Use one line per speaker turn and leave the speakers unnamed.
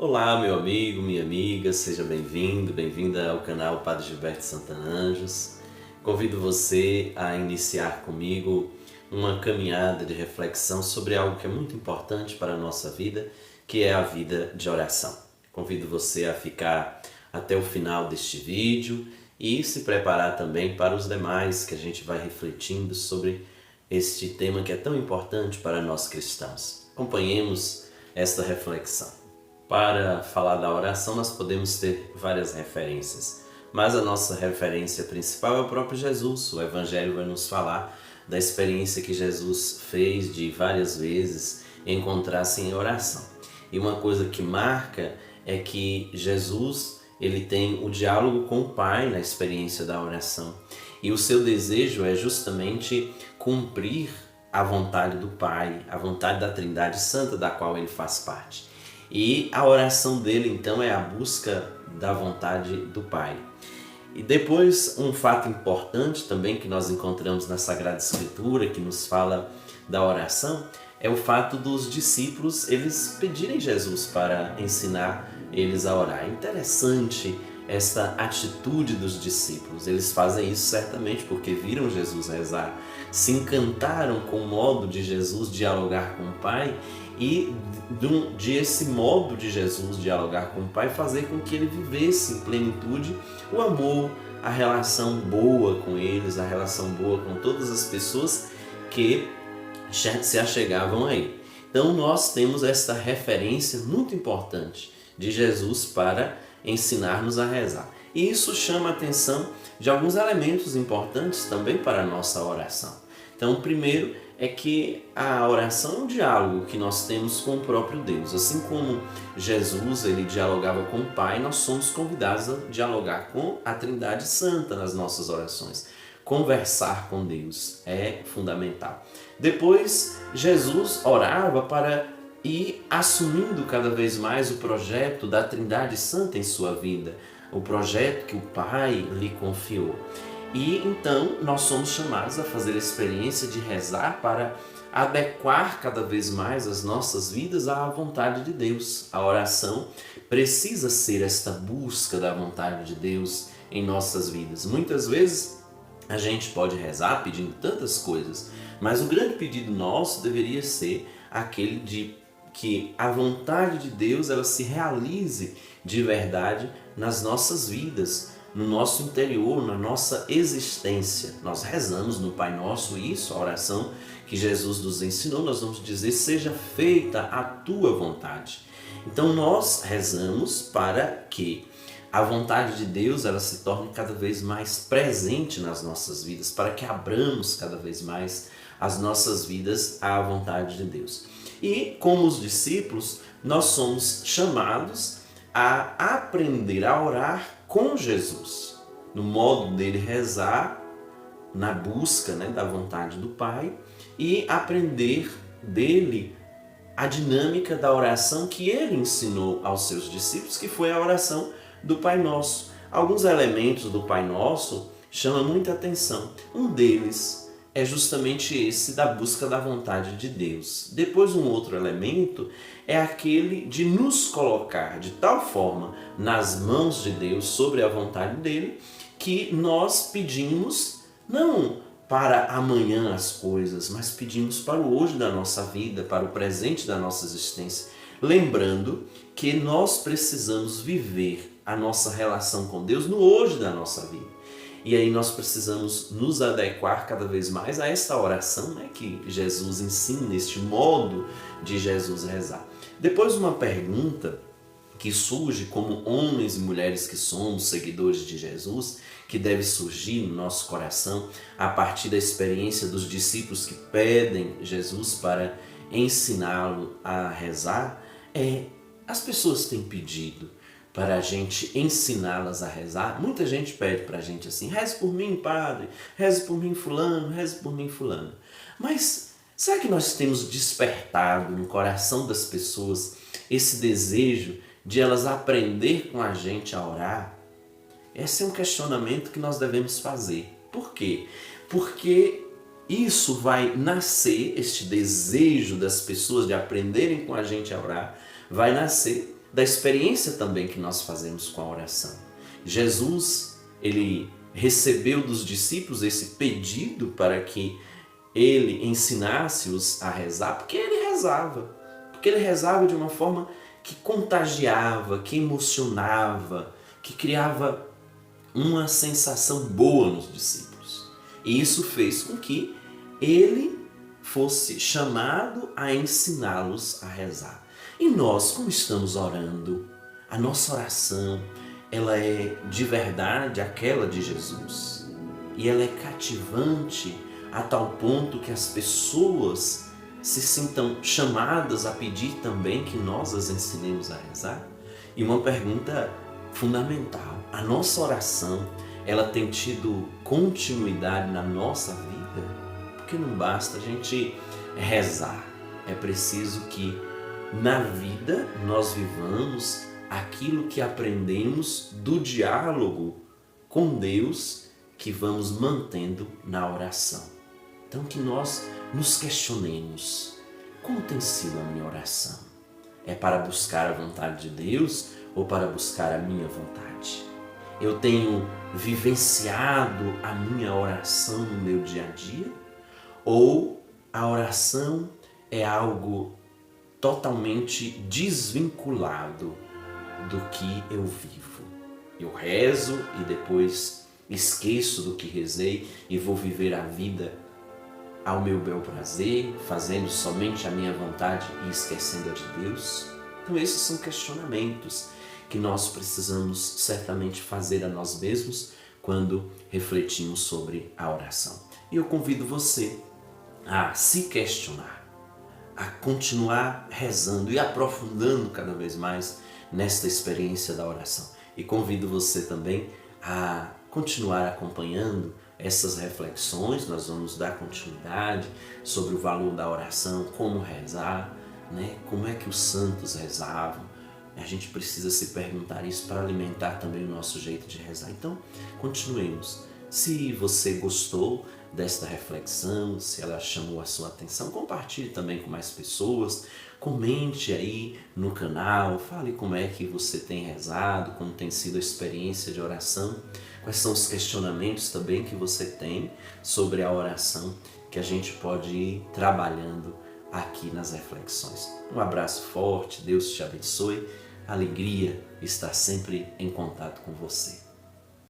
Olá, meu amigo, minha amiga, seja bem-vindo, bem-vinda ao canal Padre Gilberto Santananjos. Convido você a iniciar comigo uma caminhada de reflexão sobre algo que é muito importante para a nossa vida, que é a vida de oração. Convido você a ficar até o final deste vídeo e se preparar também para os demais, que a gente vai refletindo sobre este tema que é tão importante para nós cristãos. Acompanhemos esta reflexão. Para falar da oração, nós podemos ter várias referências, mas a nossa referência principal é o próprio Jesus. O Evangelho vai nos falar da experiência que Jesus fez de várias vezes encontrar-se em oração. E uma coisa que marca é que Jesus ele tem o diálogo com o Pai na experiência da oração. E o seu desejo é justamente cumprir a vontade do Pai, a vontade da Trindade Santa, da qual ele faz parte. E a oração dele, então, é a busca da vontade do Pai. E depois, um fato importante também que nós encontramos na Sagrada Escritura, que nos fala da oração, é o fato dos discípulos, eles pedirem Jesus para ensinar eles a orar. É interessante esta atitude dos discípulos. Eles fazem isso certamente porque viram Jesus rezar, se encantaram com o modo de Jesus dialogar com o Pai e de esse modo de Jesus dialogar com o Pai fazer com que ele vivesse em plenitude o amor, a relação boa com eles, a relação boa com todas as pessoas que se achegavam a ele. Então nós temos esta referência muito importante de Jesus para ensinar-nos a rezar. E isso chama a atenção de alguns elementos importantes também para a nossa oração. Então, o primeiro é que a oração é um diálogo que nós temos com o próprio Deus. Assim como Jesus ele dialogava com o Pai, nós somos convidados a dialogar com a Trindade Santa nas nossas orações. Conversar com Deus é fundamental. Depois, Jesus orava para ir assumindo cada vez mais o projeto da Trindade Santa em sua vida, o projeto que o Pai lhe confiou. E então nós somos chamados a fazer a experiência de rezar para adequar cada vez mais as nossas vidas à vontade de Deus. A oração precisa ser esta busca da vontade de Deus em nossas vidas. Muitas vezes a gente pode rezar pedindo tantas coisas, mas o grande pedido nosso deveria ser aquele de que a vontade de Deus ela se realize de verdade nas nossas vidas, no nosso interior, na nossa existência. Nós rezamos no Pai Nosso isso, a oração que Jesus nos ensinou, nós vamos dizer, seja feita a tua vontade. Então nós rezamos para que a vontade de Deus ela se torne cada vez mais presente nas nossas vidas, para que abramos cada vez mais as nossas vidas à vontade de Deus. E como os discípulos, nós somos chamados a aprender a orar com Jesus, no modo dele rezar, na busca da vontade do Pai e aprender dele a dinâmica da oração que ele ensinou aos seus discípulos, que foi a oração do Pai Nosso. Alguns elementos do Pai Nosso chamam muita atenção. Um deles é justamente esse da busca da vontade de Deus. Depois um outro elemento é aquele de nos colocar de tal forma nas mãos de Deus, sobre a vontade dele, que nós pedimos não para amanhã as coisas, mas pedimos para o hoje da nossa vida, para o presente da nossa existência. Lembrando que nós precisamos viver a nossa relação com Deus no hoje da nossa vida. E aí nós precisamos nos adequar cada vez mais a esta oração que Jesus ensina, este modo de Jesus rezar. Depois uma pergunta que surge como homens e mulheres que somos seguidores de Jesus, que deve surgir no nosso coração a partir da experiência dos discípulos que pedem Jesus para ensiná-lo a rezar, as pessoas têm pedido para a gente ensiná-las a rezar. Muita gente pede para a gente assim, reze por mim, padre, reze por mim, fulano, reze por mim, fulano. Mas será que nós temos despertado no coração das pessoas esse desejo de elas aprender com a gente a orar? Esse é um questionamento que nós devemos fazer. Por quê? Porque isso vai nascer, este desejo das pessoas de aprenderem com a gente a orar, vai nascer da experiência também que nós fazemos com a oração. Jesus, ele recebeu dos discípulos esse pedido para que ele ensinasse-os a rezar, porque ele rezava de uma forma que contagiava, que emocionava, que criava uma sensação boa nos discípulos. E isso fez com que ele fosse chamado a ensiná-los a rezar. E nós, como estamos orando, a nossa oração, ela é de verdade aquela de Jesus. E ela é cativante a tal ponto que as pessoas se sintam chamadas a pedir também que nós as ensinemos a rezar. E uma pergunta fundamental: a nossa oração, ela tem tido continuidade na nossa vida? Porque não basta a gente rezar, é preciso que na vida nós vivamos aquilo que aprendemos do diálogo com Deus que vamos mantendo na oração. Então que nós nos questionemos: como tem sido a minha oração? É para buscar a vontade de Deus ou para buscar a minha vontade? Eu tenho vivenciado a minha oração no meu dia a dia? Ou a oração é algo totalmente desvinculado do que eu vivo? Eu rezo e depois esqueço do que rezei e vou viver a vida ao meu bel prazer, fazendo somente a minha vontade e esquecendo a de Deus? Então esses são questionamentos que nós precisamos certamente fazer a nós mesmos quando refletimos sobre a oração. E eu convido você a se questionar, a continuar rezando e aprofundando cada vez mais nesta experiência da oração. E convido você também a continuar acompanhando essas reflexões. Nós vamos dar continuidade sobre o valor da oração, como rezar, como é que os santos rezavam. A gente precisa se perguntar isso para alimentar também o nosso jeito de rezar. Então, continuemos. Se você gostou desta reflexão, se ela chamou a sua atenção, compartilhe também com mais pessoas, comente aí no canal, fale como é que você tem rezado, como tem sido a experiência de oração, quais são os questionamentos também que você tem sobre a oração, que a gente pode ir trabalhando aqui nas reflexões. Um abraço forte, Deus te abençoe, alegria estar sempre em contato com você.